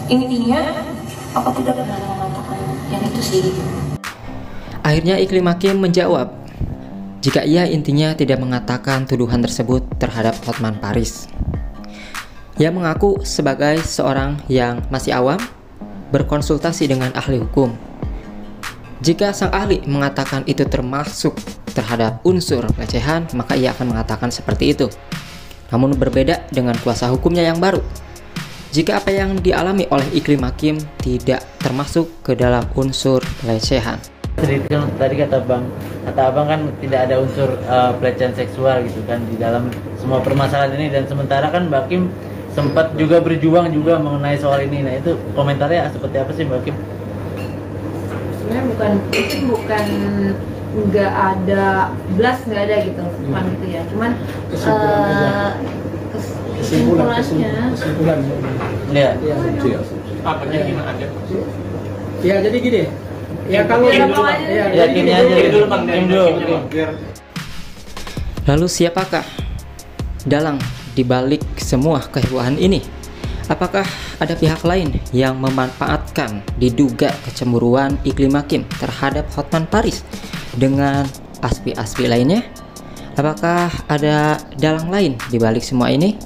Intinya aku tidak pernah mengatakan yang itu sih. Akhirnya Iklim Hakim menjawab jika ia intinya tidak mengatakan tuduhan tersebut terhadap Hotman Paris. Ia mengaku sebagai seorang yang masih awam berkonsultasi dengan ahli hukum. Jika sang ahli mengatakan itu termasuk terhadap unsur pelecehan, maka ia akan mengatakan seperti itu. Namun berbeda dengan kuasa hukumnya yang baru. Jika apa yang dialami oleh Iklim Hakim tidak termasuk ke dalam unsur pelecehan. Tadi kata abang kan tidak ada unsur pelecehan seksual gitu kan di dalam semua permasalahan ini, dan sementara kan Mbak Kim sempat juga berjuang juga mengenai soal ini. Nah itu komentarnya seperti apa sih Mbak Kim? Sebenarnya bukan nggak ada nggak ada gitu, bukan gitu ya, cuman kesimpulannya ya apanya gimana aja ya, jadi gini ya, kalau ya gini aja dulu Bang. Lalu siapakah dalang dibalik semua kehebohan ini? Apakah ada pihak lain yang memanfaatkan diduga kecemburuan Iklim Hakim terhadap Hotman Paris dengan aspi-aspi lainnya? Apakah ada dalang lain dibalik semua ini?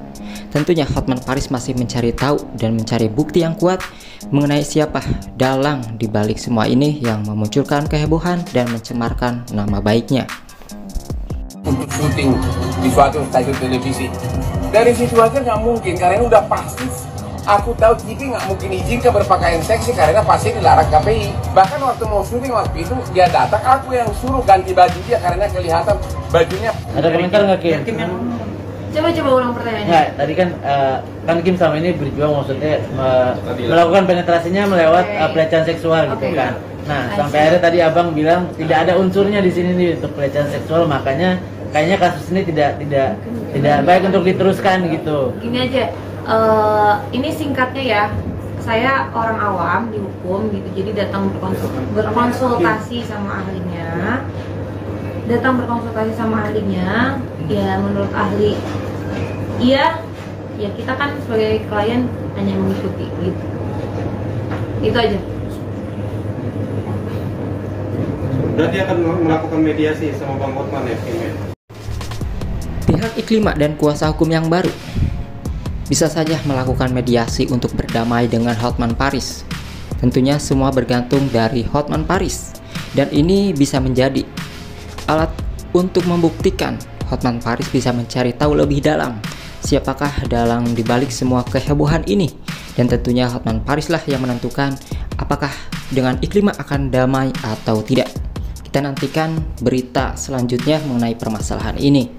Tentunya Hotman Paris masih mencari tahu dan mencari bukti yang kuat mengenai siapa dalang dibalik semua ini yang memunculkan kehebohan dan mencemarkan nama baiknya. Untuk syuting di suatu stasiun televisi, dari situ aja nggak mungkin, karena udah pasti aku tahu TV nggak mungkin izinkan berpakaian seksi karena pasti dilarang KPI. Bahkan waktu mau syuting waktu itu dia datang, aku yang suruh ganti baju dia karena kelihatan bajunya. Ada komentar nggak Kim? Coba ulang pertanyaannya. Nggak, tadi kan kan Kim sama ini berjuang, maksudnya melakukan penetrasinya melewat pelecehan seksual gitu kan. Nah sampai akhirnya tadi abang bilang tidak ada unsurnya di sini nih untuk pelecehan seksual, makanya kayaknya kasus ini tidak baik untuk diteruskan gitu. Gini aja, ini singkatnya ya, saya orang awam di hukum gitu, jadi datang berkonsultasi sama ahlinya. Ya menurut ahli iya, ya kita kan sebagai klien hanya mengikuti gitu. Itu aja. Berarti akan melakukan mediasi sama Bang Hotman ya, Kim? Pihak Iklima dan kuasa hukum yang baru bisa saja melakukan mediasi untuk berdamai dengan Hotman Paris. Tentunya semua bergantung dari Hotman Paris, dan ini bisa menjadi alat untuk membuktikan Hotman Paris bisa mencari tahu lebih dalam siapakah dalang dibalik semua kehebohan ini, dan tentunya Hotman Paris lah yang menentukan apakah dengan Iklima akan damai atau tidak. Kita nantikan berita selanjutnya mengenai permasalahan ini.